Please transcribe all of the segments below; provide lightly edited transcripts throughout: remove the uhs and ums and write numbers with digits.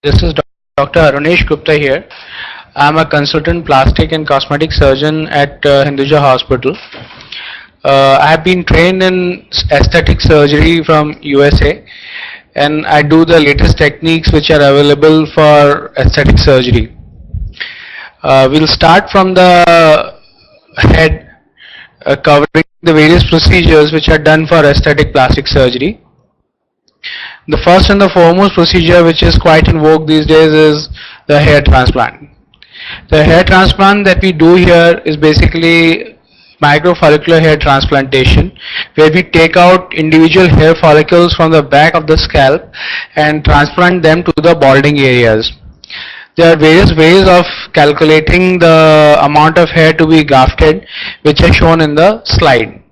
This is Dr. Arunesh Gupta here. I'm a consultant plastic and cosmetic surgeon at Hinduja Hospital. I have been trained in aesthetic surgery from USA, and I do the latest techniques which are available for aesthetic surgery. We'll start from the head, covering the various procedures which are done for aesthetic plastic surgery. The first and the foremost procedure which is quite in vogue these days is the hair transplant. The hair transplant that we do here is basically microfollicular hair transplantation, where we take out individual hair follicles from the back of the scalp and transplant them to the balding areas. There are various ways of calculating the amount of hair to be grafted, which are shown in the slide.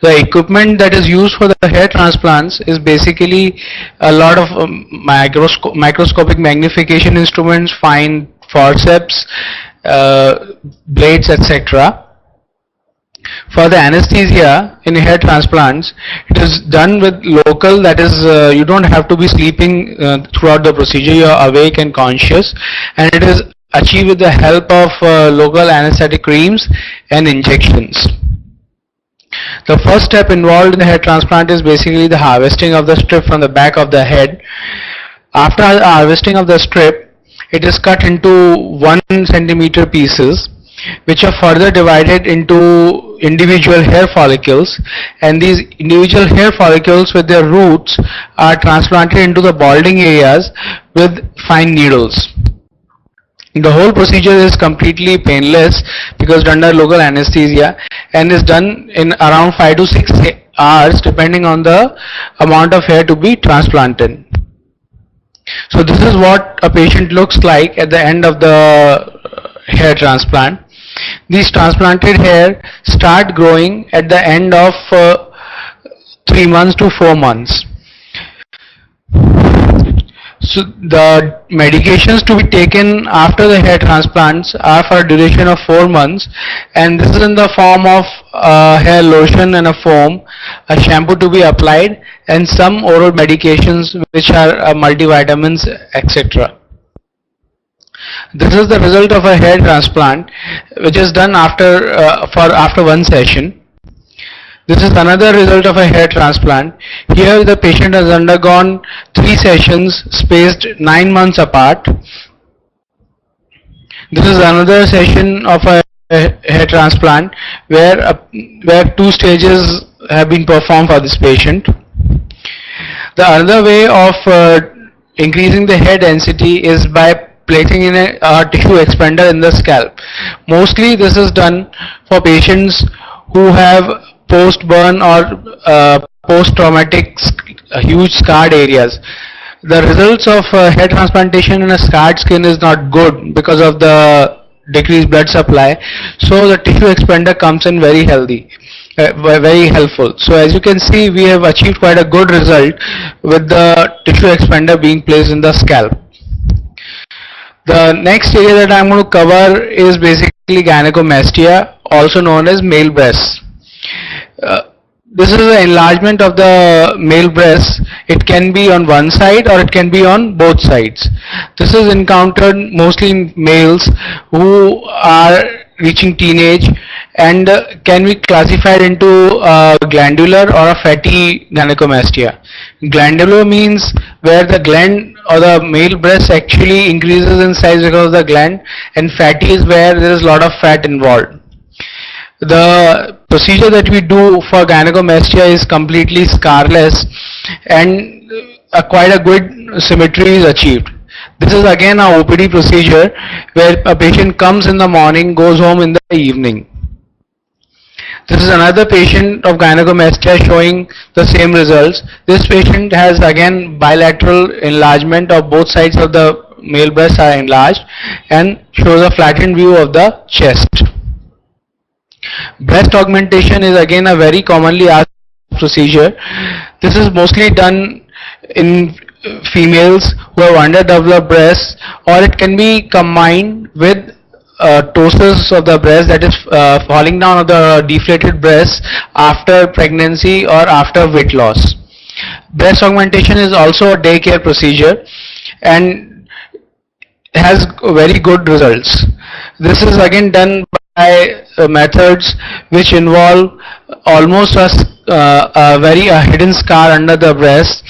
The equipment that is used for the hair transplants is basically a lot of microscopic magnification instruments, fine forceps, blades, etc. For the anesthesia in hair transplants, it is done with local, that is, you don't have to be sleeping throughout the procedure, you are awake and conscious, and it is achieved with the help of local anesthetic creams and injections. The first step involved in the hair transplant is basically the harvesting of the strip from the back of the head. After harvesting of the strip, it is cut into 1 centimeter pieces, which are further divided into individual hair follicles, and these individual hair follicles with their roots are transplanted into the balding areas with fine needles. The whole procedure is completely painless because under local anesthesia, and is done in around 5 to 6 hours depending on the amount of hair to be transplanted. So this is what a patient looks like at the end of the hair transplant. These transplanted hair start growing at the end of 3 months to 4 months. So the medications to be taken after the hair transplants are for a duration of 4 months, and this is in the form of hair lotion and a foam, a shampoo to be applied, and some oral medications which are multivitamins, etc. This is the result of a hair transplant which is done after 1 session. This is another result of a hair transplant. Here the patient has undergone 3 sessions spaced 9 months apart. This is another session of a hair transplant where 2 stages have been performed for this patient. The other way of increasing the hair density is by placing in a tissue expander in the scalp. Mostly this is done for patients who have post-burn or post-traumatic huge scarred areas. The results of hair transplantation in a scarred skin is not good because of the decreased blood supply. So the tissue expander comes in very healthy, very helpful. So as you can see, we have achieved quite a good result with the tissue expander being placed in the scalp. The next area that I am going to cover is basically gynecomastia, also known as male breasts. This is an enlargement of the male breast. It can be on one side or it can be on both sides. This is encountered mostly in males who are reaching teenage and can be classified into glandular or a fatty gynecomastia. Glandular means where the gland or the male breast actually increases in size because of the gland, and fatty is where there is a lot of fat involved. The procedure that we do for gynecomastia is completely scarless, and quite a good symmetry is achieved. This is again a OPD procedure where a patient comes in the morning, goes home in the evening. This is another patient of gynecomastia showing the same results. This patient has again bilateral enlargement of both sides of the male breasts are enlarged and shows a flattened view of the chest. Breast augmentation is again a very commonly asked procedure. This is mostly done in females who have underdeveloped breasts, or it can be combined with ptosis of the breast, that is falling down of the deflated breast after pregnancy or after weight loss. Breast augmentation is also a daycare procedure, and has very good results. This is again done by methods which involve almost a hidden scar under the breast,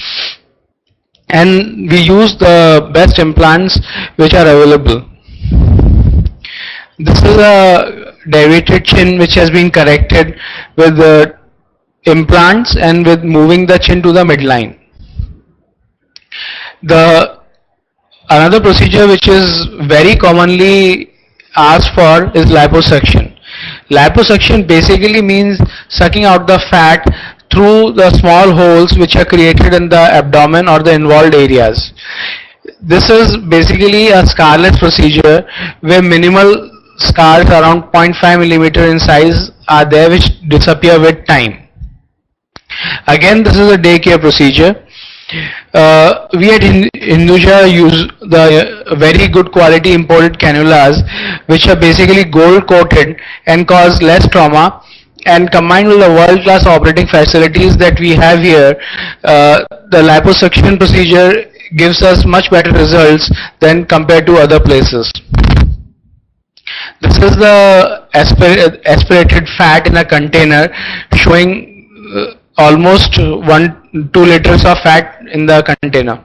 and we use the best implants which are available. This is a deviated chin which has been corrected with implants and with moving the chin to the midline. Another procedure which is very commonly asked for is liposuction. Liposuction basically means sucking out the fat through the small holes which are created in the abdomen or the involved areas. This is basically a scarless procedure where minimal scars around 0.5 millimeter in size are there which disappear with time. Again, this is a day care procedure. We at Hinduja use the very good quality imported cannulas which are basically gold coated and cause less trauma, and combined with the world class operating facilities that we have here, the liposuction procedure gives us much better results than compared to other places. This is the aspirated fat in a container showing almost 1-2 liters of fat in the container.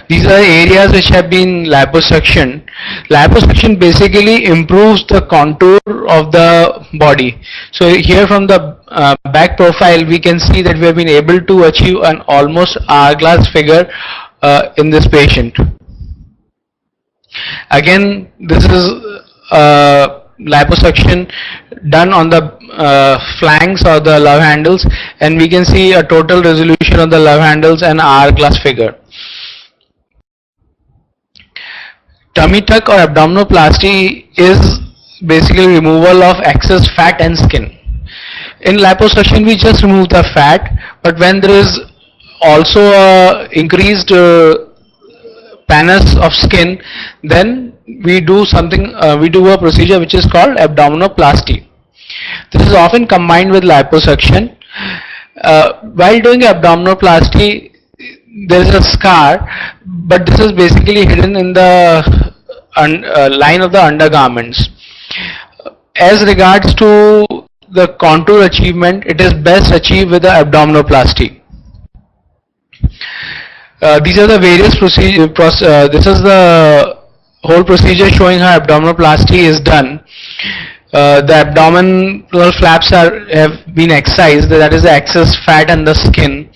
These are areas which have been liposuction. Liposuction basically improves the contour of the body. So here from the back profile we can see that we have been able to achieve an almost hourglass figure in this patient. Again, this is liposuction done on the flanks or the love handles, and we can see a total resolution of the love handles and hourglass figure. Tummy tuck or abdominoplasty is basically removal of excess fat and skin. In liposuction we just remove the fat, but when there is also a increased pannus of skin, then we do a procedure which is called abdominoplasty. This is often combined with liposuction. While doing abdominoplasty, there is a scar, but this is basically hidden in the line of the undergarments. As regards to the contour achievement, it is best achieved with the abdominoplasty. These are the various procedures. This is the whole procedure showing how abdominoplasty is done. The abdominal flaps have been excised, that is the excess fat and the skin.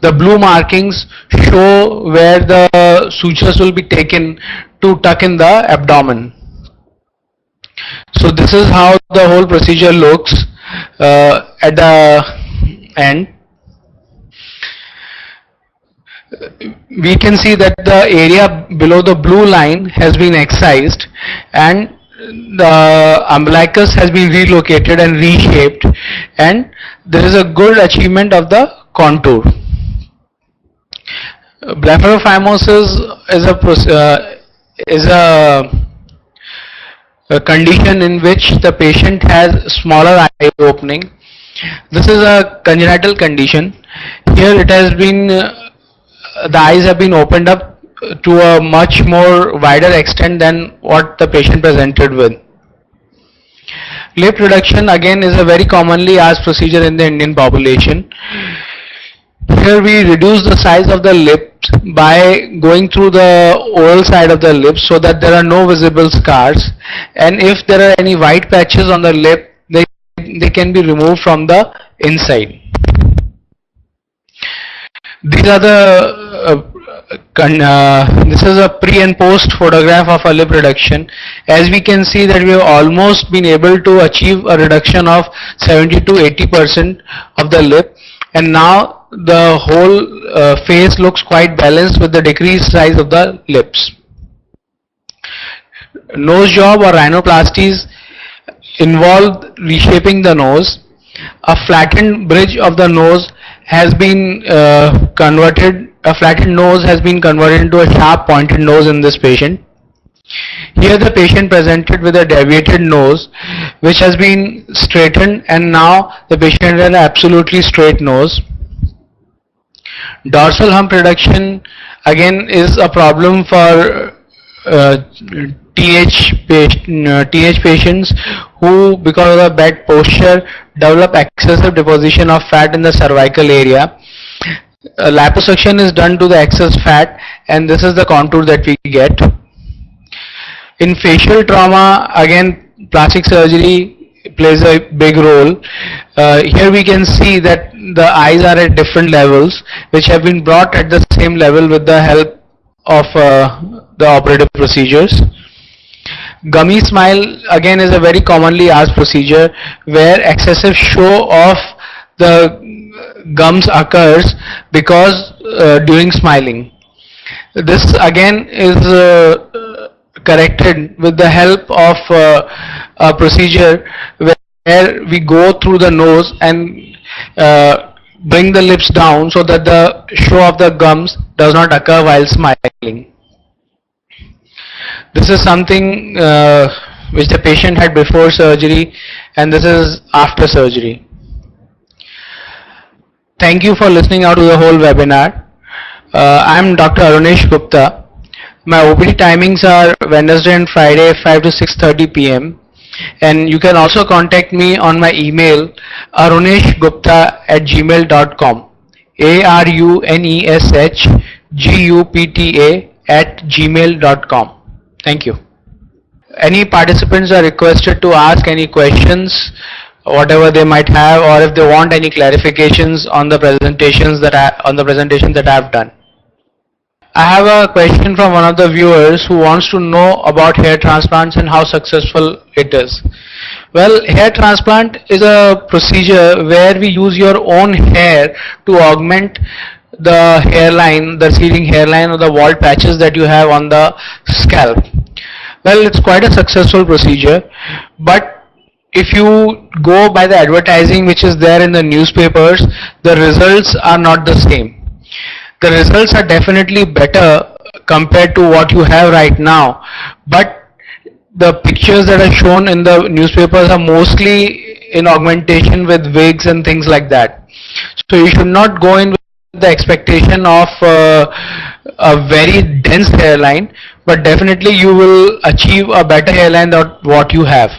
The blue markings show where the sutures will be taken to tuck in the abdomen. So this is how the whole procedure looks at the end. We can see that the area below the blue line has been excised and the umbilicus has been relocated and reshaped, and there is a good achievement of the contour. Blepharophimosis is a condition in which the patient has smaller eye opening. This is a congenital condition. Here it has been the eyes have been opened up to a much more wider extent than what the patient presented with. Lip reduction again is a very commonly asked procedure in the Indian population. Here we reduce the size of the lips by going through the oral side of the lips so that there are no visible scars, and if there are any white patches on the lip, they can be removed from the inside. These are the this is a pre and post photograph of a lip reduction. As we can see that we have almost been able to achieve a reduction of 70 to 80% of the lip, and now the whole face looks quite balanced with the decreased size of the lips. Nose job or rhinoplasties involve reshaping the nose. A flattened bridge of the nose has been converted. A flattened nose has been converted into a sharp pointed nose in this patient. Here the patient presented with a deviated nose which has been straightened, and now the patient has an absolutely straight nose. Dorsal hump reduction again is a problem for teenage patients who, because of the bad posture, develop excessive deposition of fat in the cervical area. Liposuction is done to the excess fat, and this is the contour that we get. In facial trauma, again, plastic surgery plays a big role. Here we can see that the eyes are at different levels, which have been brought at the same level with the help of the operative procedures. Gummy smile again is a very commonly asked procedure where excessive show of the gums occurs because during smiling. This again is corrected with the help of a procedure where we go through the nose and bring the lips down so that the show of the gums does not occur while smiling. This is something which the patient had before surgery, and this is after surgery. Thank you for listening out to the whole webinar. I am Dr. Arunesh Gupta. My OPD timings are Wednesday and Friday 5 to 6:30 p.m. and you can also contact me on my email aruneshgupta@gmail.com, aruneshgupta@gmail.com. Thank you. Any participants are requested to ask any questions, whatever they might have, or if they want any clarifications on the presentation that I have done. I have a question from one of the viewers who wants to know about hair transplants and how successful it is. Well, hair transplant is a procedure where we use your own hair to augment the hairline, the receding hairline or the bald patches that you have on the scalp. Well, it's quite a successful procedure, but if you go by the advertising which is there in the newspapers, the results are not the same. The results are definitely better compared to what you have right now, but the pictures that are shown in the newspapers are mostly in augmentation with wigs and things like that. So you should not go in with the expectation of a very dense hairline, but definitely you will achieve a better hairline than what you have.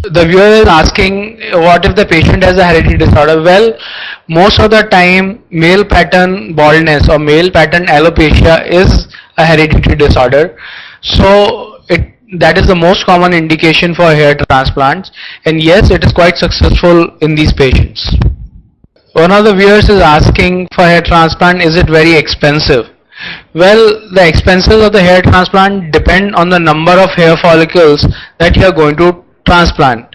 The viewer is asking, what if the patient has a hereditary disorder? Well, most of the time male pattern baldness or male pattern alopecia is a hereditary disorder. So that is the most common indication for hair transplants, and yes, it is quite successful in these patients. One of the viewers is asking, for hair transplant, is it very expensive? Well, the expenses of the hair transplant depend on the number of hair follicles that you are going to transplant.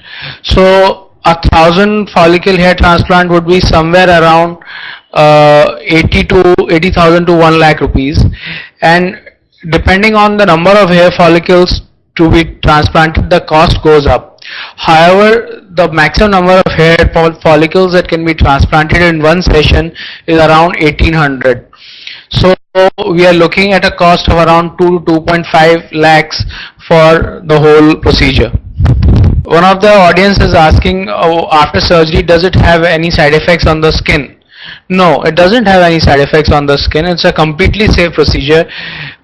So 1,000 follicle hair transplant would be somewhere around 80,000 to 1 lakh rupees, and depending on the number of hair follicles to be transplanted, the cost goes up. However, the maximum number of hair follicles that can be transplanted in one session is around 1800. So we are looking at a cost of around 2 to 2.5 lakhs for the whole procedure. One of the audience is asking, after surgery, does it have any side effects on the skin? No, it doesn't have any side effects on the skin. It's a completely safe procedure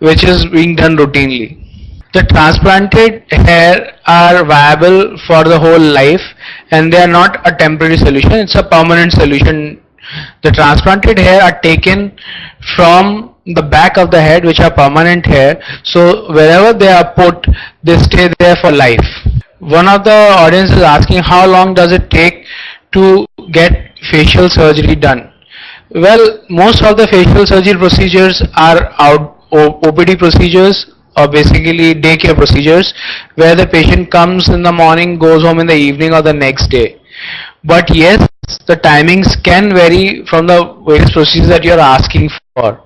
which is being done routinely. The transplanted hair are viable for the whole life, and they are not a temporary solution, it's a permanent solution. The transplanted hair are taken from the back of the head, which are permanent hair, so wherever they are put, they stay there for life. One of the audience is asking, how long does it take to get facial surgery done? Well, most of the facial surgery procedures are OPD procedures, or basically daycare procedures, where the patient comes in the morning, goes home in the evening or the next day. But yes, the timings can vary from the various procedures that you are asking for.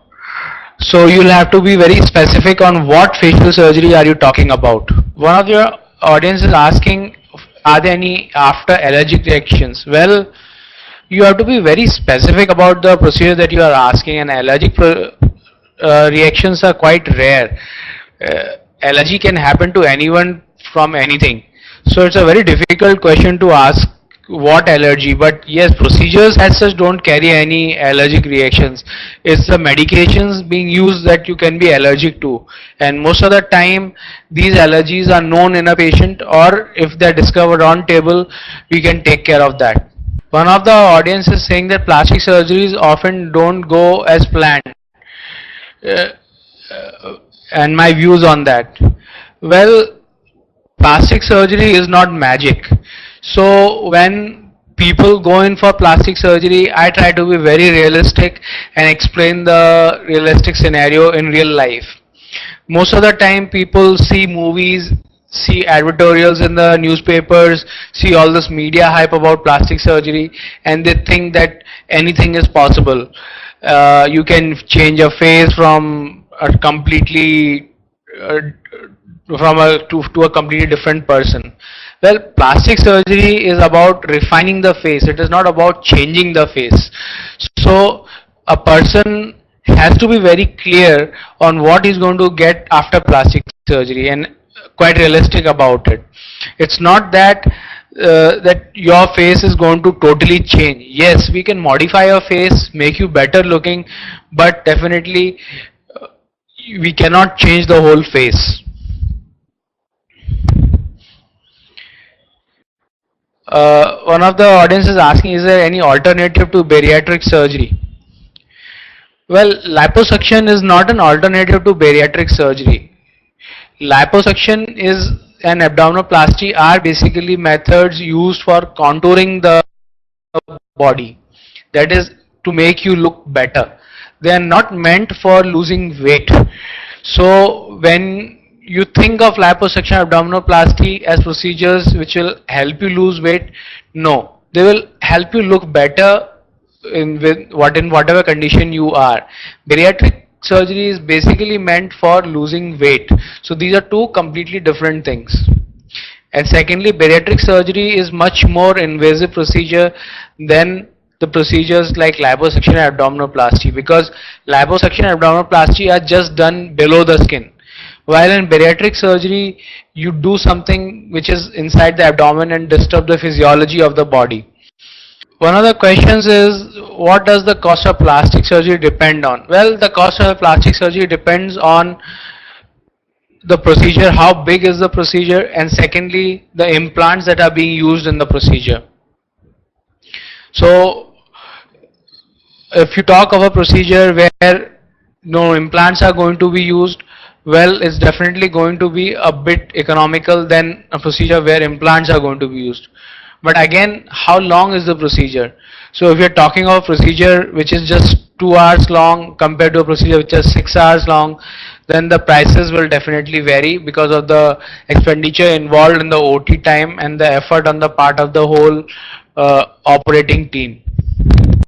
So you'll have to be very specific on what facial surgery are you talking about. One of your audience is asking, are there any after allergic reactions? Well, you have to be very specific about the procedure that you are asking, and allergic reactions are quite rare. Allergy can happen to anyone from anything. So it's a very difficult question to ask what allergy, but yes, procedures as such don't carry any allergic reactions. It's the medications being used that you can be allergic to, and most of the time these allergies are known in a patient, or if they're discovered on table, we can take care of that. One of the audience is saying that plastic surgeries often don't go as planned, uh, and my views on that. Well, plastic surgery is not magic. So when people go in for plastic surgery, I try to be very realistic and explain the realistic scenario in real life. Most of the time people see movies, see advertorials in the newspapers, see all this media hype about plastic surgery, and they think that anything is possible. You can change a face from a completely to a completely different person. Well, plastic surgery is about refining the face. It is not about changing the face. So a person has to be very clear on what he's going to get after plastic surgery and quite realistic about it. It's not that that your face is going to totally change. Yes, we can modify your face, make you better looking, but definitely we cannot change the whole face. One of the audience is asking, is there any alternative to bariatric surgery? Well, liposuction is not an alternative to bariatric surgery. Liposuction is and abdominoplasty are basically methods used for contouring the body. That is to make you look better. They are not meant for losing weight. So when you think of liposuction, abdominoplasty as procedures which will help you lose weight, no, they will help you look better in whatever condition you are. Bariatric surgery is basically meant for losing weight. So these are two completely different things. And secondly, bariatric surgery is much more invasive procedure than the procedures like liposuction and abdominoplasty, because liposuction and abdominoplasty are just done below the skin, while in bariatric surgery you do something which is inside the abdomen and disturb the physiology of the body. One of the questions is, what does the cost of plastic surgery depend on? Well, the cost of plastic surgery depends on the procedure, how big is the procedure, and secondly the implants that are being used in the procedure. So if you talk of a procedure where no implants are going to be used, well, it's definitely going to be a bit economical than a procedure where implants are going to be used. But again, how long is the procedure? So if you're talking of a procedure which is just 2 hours long compared to a procedure which is 6 hours long, then the prices will definitely vary because of the expenditure involved in the OT time and the effort on the part of the whole operating team.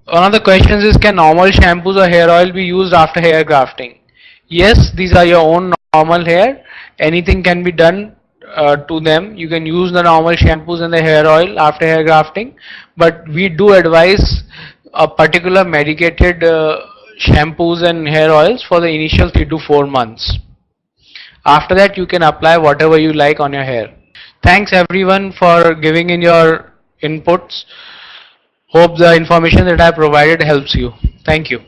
One of the questions is, can normal shampoos or hair oil be used after hair grafting? Yes, these are your own normal hair. Anything can be done to them. You can use the normal shampoos and the hair oil after hair grafting, but we do advise a particular medicated shampoos and hair oils for the initial 3 to 4 months. After that, you can apply whatever you like on your hair. Thanks everyone for giving in your inputs. Hope the information that I provided helps you. Thank you.